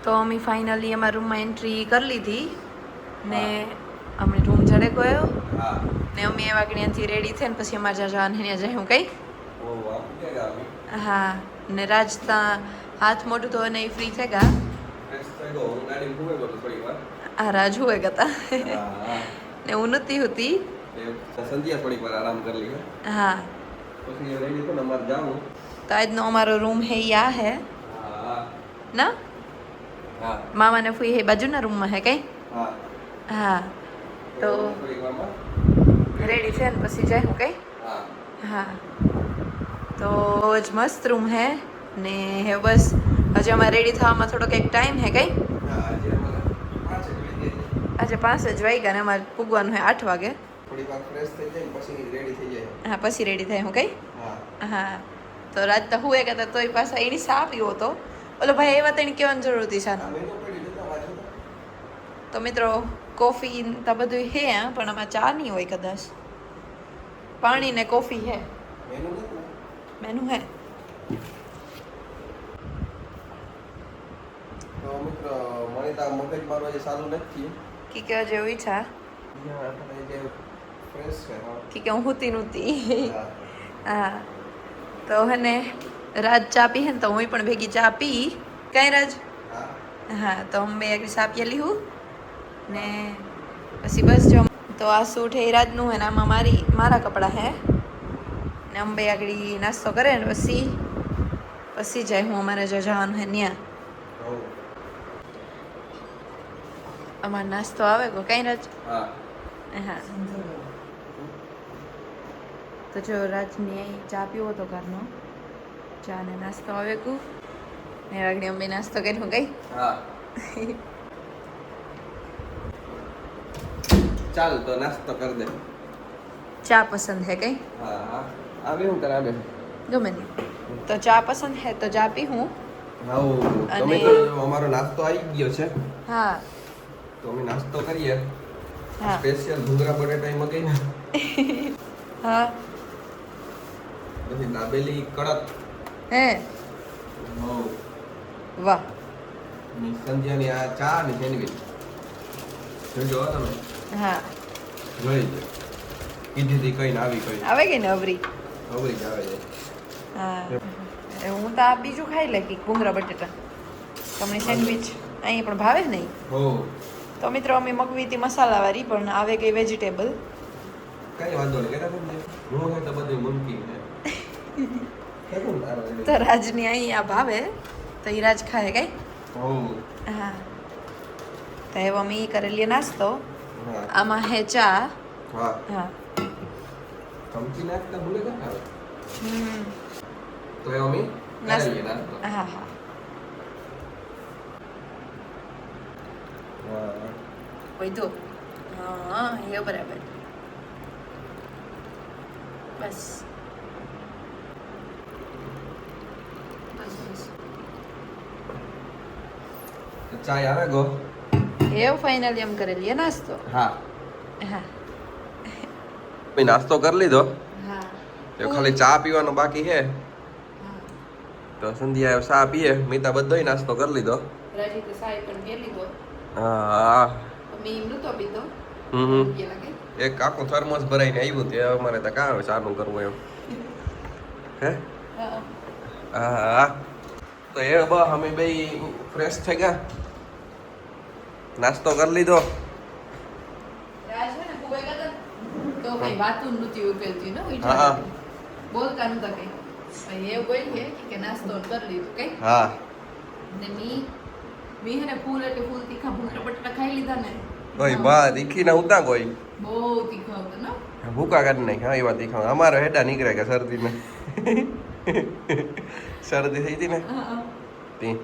તો અમે ફાઇનલી અમારા રૂમમાં એન્ટ્રી કરી લીધી ને અમે રૂમ જડે ગયો ને અમે એવા ત્યાંથી રેડી થઈને પછી અમારે જ્યાં જવાનું ત્યાં જાય હું કઈ હા ને રાજતા હાથ મોટું તો નહીં ફ્રી થઈ ગયા હા રાજ हुए गता ને હું નથી होती સંધ્યા થોડીક વાર આરામ કરી લી હા પછી રેડી તો અમાર જાવું તો આજનો અમારો રૂમ હે યા હે ના હા મામા ને ફૂઈ હે બાજુના રૂમમાં હે કઈ હા હા તો રેડી છે ને પછી જાય હું કઈ હા હા તો જ મસ્ત રૂમ હે ને હે બસ હજી અમારે રેડી થવામાં થોડોક એક ટાઈમ હે કઈ આજે 5 જ વાગ્યા ને અમારે પૂગવાનું હે 8 વાગે થોડી વાર ફ્રેશ થઈ જાય પછી રેડી થઈ જાય હા પછી રેડી થાય હું કઈ હા હા તો રાત તો હુએ કે તોય પાછા એની સા પીવો તો ઓલો ભાઈ એવા તેની કહેવાની જરૂર હતી સાનો તો મિત્રો કોફી તો બધું હે પણ આમાં ચા નહીં હોય કદાચ પાણી ને કોફી હે મેનુ હે તો મિત્ર મને તો મગજ મારો જે સારું નથી કી કે જેવી ઈચ્છા ફ્રેશ છે કી કે હું હુતી નહોતી હા તો હે ને રાજ ચા પી હે ને તો હું પણ ભેગી ચા પી કઈ રાજ હા તો હું બે એક ચા પી લીધું ને પછી બસ જો તો આ સૂટ હે રાજનું હે ને આમાં મારા કપડાં હે ને અંબે આગળ નાસ્તો કરે ને પછી જાય હું અમારે જો જવાનું હે ત્યાં અમારો નાસ્તો આવે કો કઈ રાજ હા હા તો જો રાજની અહીં ચા પીવો તો ઘરનો ચા ને નાસ્તો આવે કુ ને આગળ અંબે નાસ્તો કરી હું ગઈ હા ચાલ તો નાસ્તો કર દે ચા પસંદ હે કઈ હા હા આવે હું તારે આવે ગમે નહીં તો ચા પસંદ હે તો ચા પી હું હા તમે તો અમારો નાસ્તો આવી ગયો છે હા તો અમે નાસ્તો કરીએ હા સ્પેશિયલ ભૂંગળા બટેટા મગાઈને હા પછી દાબેલી કડક હે વાહ ની સંધ્યાની આ ચા ને સેન્ડવિચ જોજો તમે હા જોઈ લો કીધી હતી કઈ ને આવી કઈ આવે કે ને અવરી ખબર જ આવે છે હા હું તો આ બીજું ખાઈ લે કે ભૂંગળા બટેટા તમને સેન્ડવિચ અહીં પણ ભાવે નહીં હો તો મિત્રો અમે મગવી હતી મસાલાવાળી પણ આવે ગઈ વેજીટેબલ કઈ વાંધો નહીં કેતા તમને હું હોય તો બધું મુમકિન છે કેવું તારો તો રાજની અહીં આ ભાવે તો એ રાજ ખાય કઈ હો હા તો એવો અમે ઈ કરેલી નાસ્તો હા આમાં હે ચા હા હા ચમચી નાખતા ભૂલે કે આવે હમ તો એ અમે કરીએ નાસ્તો હા હા હા વધુ હા એ બરાબર બસ બસ બસ ચાય આવે ગો એવું ફાઇનલી એમ કરેલી નાસ્તો હા હા ભાઈ નાસ્તો કરી લીધો હા તો ખાલી ચા પીવાનો બાકી છે તો સંધ્યા ચા પીએ મીતા બધોય નાસ્તો કરી લીધો રાજી તો સાઈ પણ કે લીધો હા મેં એમ નતો પીધો હમ કે લાગે એક આખું થર્મોસ ભરાઈને આવ્યું તે અમારે તો કાં આવે ચાનું કરવું એમ હે હા તો એ બસ અમે બે ફ્રેશ થઈ ગયા નાસ્તો કરી લીધો રાજ છે ને કુવાઈ ગયો તો કઈ વાતું નહોતી ઉકેલતી ને હા બોલતા નહોતા કઈ એ બોલી કે નાસ્તો કરી લીધો કઈ હા ને મી હે ને ફૂલ એટલે ફૂલ તીખા ભૂંગળા બટાટા ખાઈ લીધા ને કોઈ બા દીખી ના ઉતા કોઈ બહુ તીખા હતા ને ભૂકા કાઢી નાખી હા એવા દીખા અમારે હેડા નીકળે કે શરદી ને શરદી થઈ હતી ને તી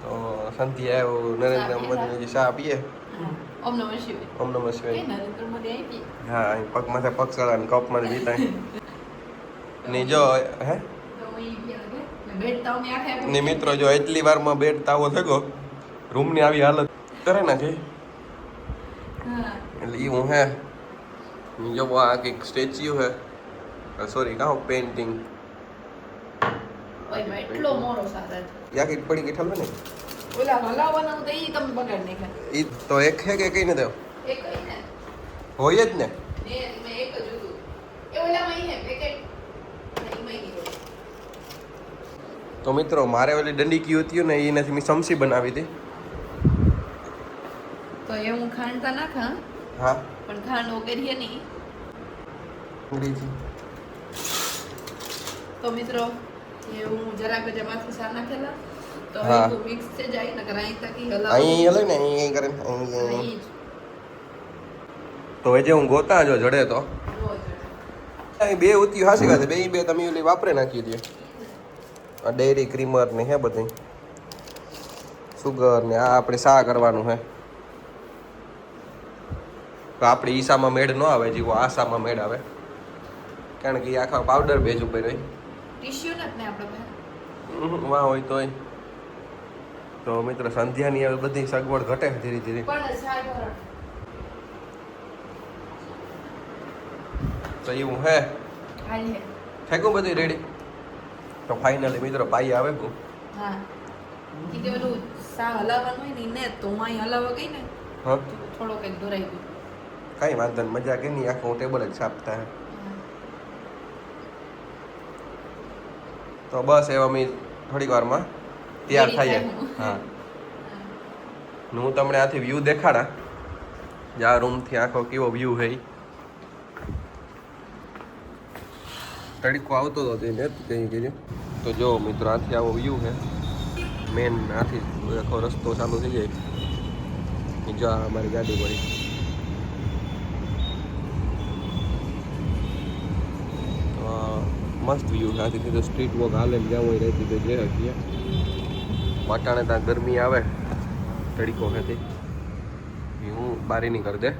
તો સંતી આવ્યો નરેન્દ્ર મોદી ચા પીએ ઓમ નમઃ શિવાય ઓમ નમઃ શિવાય નરેન્દ્ર મોદી આવી હા અહીં પગ માથે પગ ચડાવે ને કપ માં પીતા ને જો હે ને મિત્રો જો એટલી વારમાં બેડ તાવો થયો રૂમની આવી હાલત કરે ને કે એટલે ઈ હું હે જો આ કંઈક સ્ટેચ્યુ હે સોરી કાં પેઇન્ટિંગ એટલો મોરો સારા યા કંઈક પડી ગઈ ઠલવે ને ઓલા હલાવવાનું તો ઈ તમે બગાડ નાખ્યા. ઈ તો એક હે કે કઈ ને દેવ એક હોય ને હોય જ ને. મેં એક જ હતું. એ ઓલામાં ઈ હે પેકેટ. એમાં ઈ હોય. તો મિત્રો મારે ઓલી દંડીકી હતી ને એનાથી મેં સમસી બનાવી હતી. તો એ હું ખાંડ તો નાખા હા પણ ખાંડ વગેરે નહીં. અંગ્રેજી તો મિત્રો એ હું જરાક જ માથું સા નાખેલા તો હા. એ તો મિક્સ થઈ જાય નકર અહીં તકી અહીં હલે ને અહીં કરે ને અહીં. તો હજે હું ગોતા જો જડે તો અહીં બે ઉતી હાસી વાત બે તમે ઓલી વાપરે નાખી દે. આ ડેરી ક્રીમર ને હે બધું સુગર ને આ આપણે સા કરવાનું હે. તો આપણે ઈસામાં મેળ ન આવે જેવો આસામાં મેળ આવે કારણ કે એ આખા પાવડર ભેજ ઉપર હોય. ટીશ્યુ નથી ને આપણે પાસે. વાહ હોય તોય. તો મિત્રો સંધ્યાની હવે બધી સગવડ ઘટે ધીરે ધીરે. પણ સાર ભરણ તો એવું હે હાલ હે. ફેંકું બધું રેડી. તો ફાઇનલી મિત્રો પાઈ આવે કુ હા ઈ કે પેલું સા હલાવવાનું હોય ને ઈ ને તો હું અહીં હલાવવા ગઈ ને હા તો થોડો કંઈક દોરાઈ ગયું. કાંઈ વાંધો નહીં મજા કે નહીં આખું ટેબલ જ સાફ થાય. તો બસ એવા મેં થોડીક વારમાં તૈયાર Ready થઈએ. થાય હું. હા ને હું તમને આથી વ્યૂ દેખાડા જે આ રૂમથી આખો કેવો વ્યૂ હે ઈ. તડકો આવતો હતો તે નથી કંઈ કીધું. તો જો મિત્રો આથી આવો વ્યૂ હે મેન આથી આખો રસ્તો ચાલુ થઈ જાય. જો આ અમારી ગાડી પડી. તો મસ્ત વ્યૂ છે આથી તો સ્ટ્રીટ વોક હાલે ને જ્યાં હોય રહેતી તો જે હકીએ. વાટાણે ત્યાં ગરમી આવે તડકો હતી હું બારી નહીં કરી દે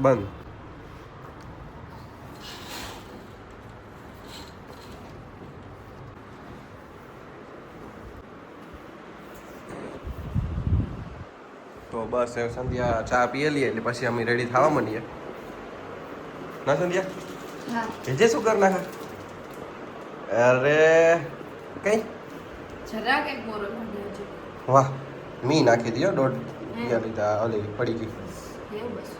બંધ. તો બસ હવે સંધ્યા ચા પીએ લઈએ એટલે પછી અમે રેડી થવા માંડીએ. ના સંધ્યા હા જે શું કર નાખે અરે કઈ જરા કંઈક મોરો લાગ્યો છે. વાહ મી નાખી દો દોઢ લીધા ઓલી પડી ગઈ. એવું બસ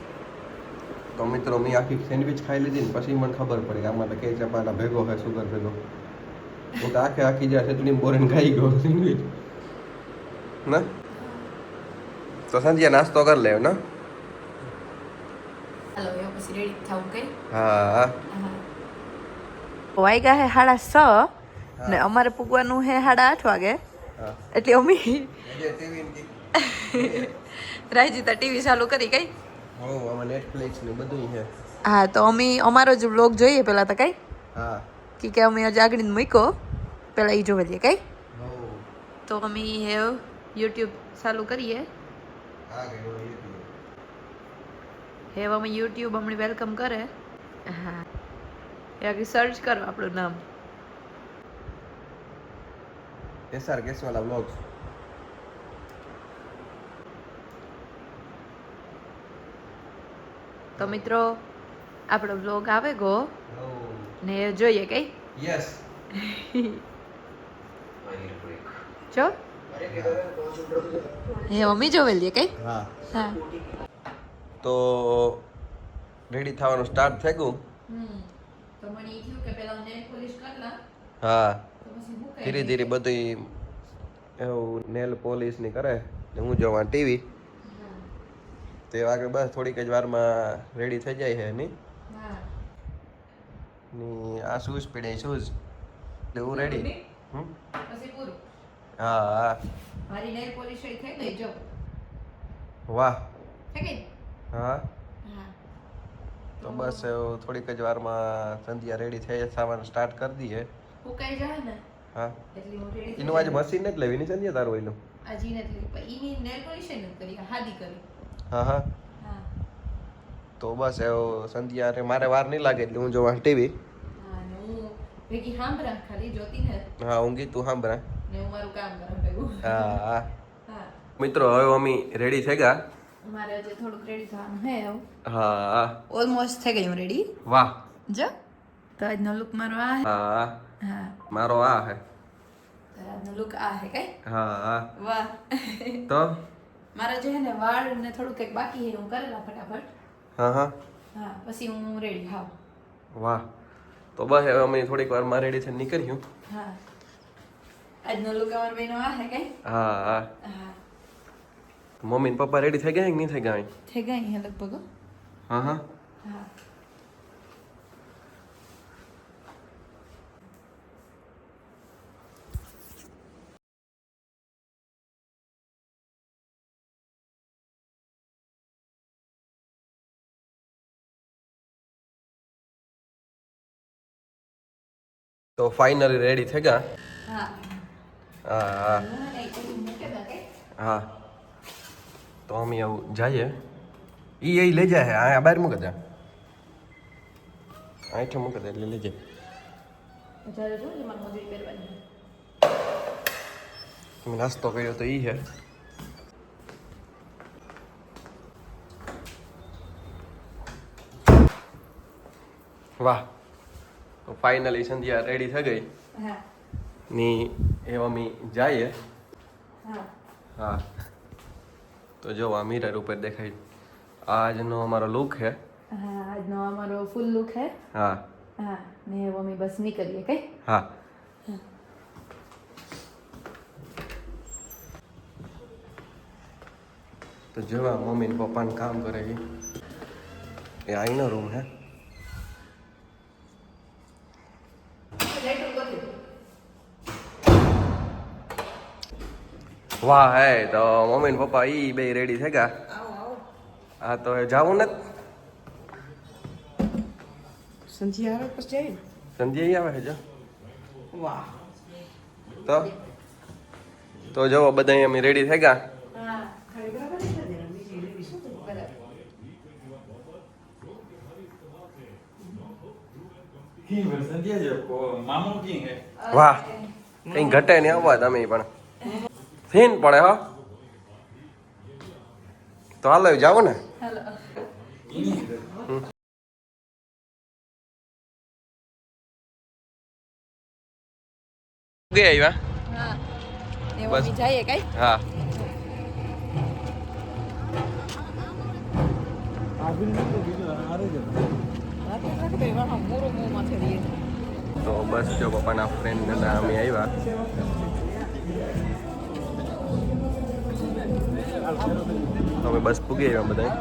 તો મિત્રો મેં આખી સેન્ડવિચ ખાઈ લીધી ને પછી મને ખબર પડી કે આમાં તો કે ચપાટા ભેગો હોય સુગર ભેગો. હું તો આખી જ્યાં ચટણી બોરીને ખાઈ ગયો સેન્ડવિચ ના. તો સંધ્યા નાસ્તો કરી લેવ ને. હાલો એ પછી રેડી થાવું કઈ. હા વાગ્યા હે 6:30 ને અમારે પૂગવાનું હે 8:30 વાગે હા એટલે અમે ટીવી રાજીતા ટીવી ચાલુ કરી કઈ. હો આમાં નેટફ્લિક્સ ને બધું છે. હા તો અમે અમારો જ વ્લોગ જોઈએ પેલા તો કઈ હા કે અમે આજે આગળ મૂક્યો પેલા એ જોવા દઈએ કઈ. હો તો અમે હેવ યુટ્યુબ ચાલુ કરીએ. આ ગયો YouTube. હેવ અમે યુટ્યુબ અમને વેલકમ કરે. હા એ આગળ સર્ચ કરો આપણું નામ. SR Kesvala vlogs. તો મિત્રો આપણો વ્લોગ આવે ગો હો ને એ જોઈએ કઈ યસ જો હે મમ્મી જોવેલી કઈ. હા હા તો રેડી થવાનું સ્ટાર્ટ થઈ ગયું. તો મને એ થયું કે પેલા નેલ પોલિશ કરલા હા તો પછી હું કઈ ધીરે ધીરે બધી એવું નેલ પોલિશ ની કરે ને હું જોવા ટીવી. તે આગળ બસ થોડીક જ વારમાં રેડી થઈ જાય છે ની. હા ની આ શૂઝ પડે શૂઝ એટલે હું રેડી. પછી પૂરું. હા હા મારી નેલ પોલિશ થઈ ગઈ જો વાહ થઈ ગઈ. હા હા તો બસ એવું થોડીક જ વારમાં સંધ્યા રેડી થઈ થવાનું સ્ટાર્ટ કરી દઈએ. હું કઈ જાય ને હા એટલે હું રેડી એનું આજે મશીન જ લેવી ની સંધ્યા તારું એનું. આજી નથી પણ ઈની નેલ પોલિશ નથી કરી હાદી કરી. હા હા હા તો બસ એવું સંધ્યા મારે વાર નહીં લાગે એટલે હું જોવા ટીવી. હા ને હું ભેગી સાંભળા ખાલી જોતી ને હા ઊંઘી તું સાંભળા. ને હું મારું કામ કરા ભેગું. હા હા હા મિત્રો હવે અમે રેડી થઈ ગયા. મારે હજી થોડુંક રેડી થવાનું હે હવે. હા ઓલમોસ્ટ થઈ ગઈ હું રેડી. વાહ જો તો આજનો લુક મારો આ હે. હા હા મારો આ હે. રાજનો લુક આ હે કઈ હા હા વાહ તો મારા જે હે ને વાળ ને થોડું કંઈક બાકી હે હું કરેલા ફટાફટ હા હા હા પછી હું રેડી હાવ વાહ તો બસ હવે અમે થોડીક વારમાં રેડી થઈને નીકળ્યું હા આજનો લુક અમાર બેનો આ હે કઈ હા હા હા મમ્મી ને પપ્પા રેડી થઈ ગયા કે નહીં થઈ ગયા થઈ ગઈ હે લગભગ હો. હા હા હા તો ફાઇનલી રેડી થઈ ગયા હા હા હા હું હે ને એક મૂકેલા કઈ હા તો અમે આવું જઈએ એ લઈ જાય આ બહાર મૂકે દે આઠે મૂકે દે એટલે લઈ જાય જ્યારે જો ને મારી મજૂરી પહેરવાની તમે નાસ્તો કર્યો તો એ છે વાહ તો ફાઇનલી સંધ્યા રેડી થઈ ગઈ હા ની એ અમે જઈએ હા હા તો જો આ મિરર ઉપર દેખાય આજનો અમારો લુક છે હા આજનો અમારો ફૂલ લુક હે હા હા ને મમ્મી બસ નીકળીએ કઈ હા તો જેવા મમ્મી ને પપ્પાને કામ કરે છે એ આઈનો રૂમ હે વાહ હે તો મમ્મી ને પપ્પા ઈ બે રેડી થઈ ગયા હા તો હવે જાવું ને સંધ્યા આવે પછી જાય સંધ્યા આવે છે જો વાહ તો જો બધા અમે રેડી થઈ ગયા હા ખાલી બરાબર નહીં કરી દેવાનું. બીજી લેવી શું તો બરાબર મામો કી હે વાહ કઈ ઘટે નહીં આવવા તમે પણ ફીન પડે હો તો હાલો જાવું ને હાલો ગયા આવ્યા હા ને બસ. મમ્મી જઈએ કઈ હા તો બસ જો પપ્પાના ફ્રેન્ડ અમે આવ્યા અમે બસ પૂગી આવ્યા બધા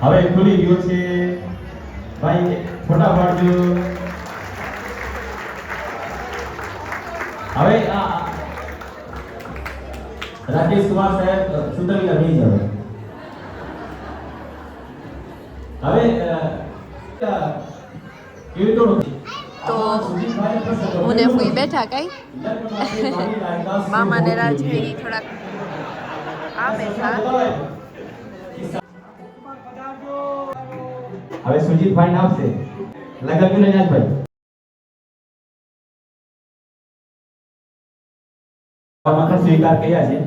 હવે ખુલી ગયો છે ભાઈ ફોટા પાડજો હવે આ રાકેશ કુમાર સાહેબ સુતરિયા નહીં જાવે. હવે કેવી તો તો હું ને ફૂઈ બેઠા કઈ મામા ને રાજ ભેગી થોડાક આ બેઠા. હવે સુજીત ભાઈ આપશે લગાવ્યું ને ભાઈ આમંત્રણ સ્વીકાર કર્યા છે.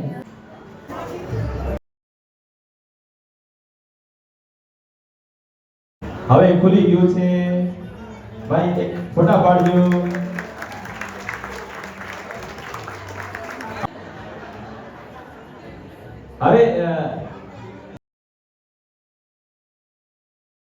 હવે ખુલી ગયું છે ભાઈ, એક ફોટા પાડજો.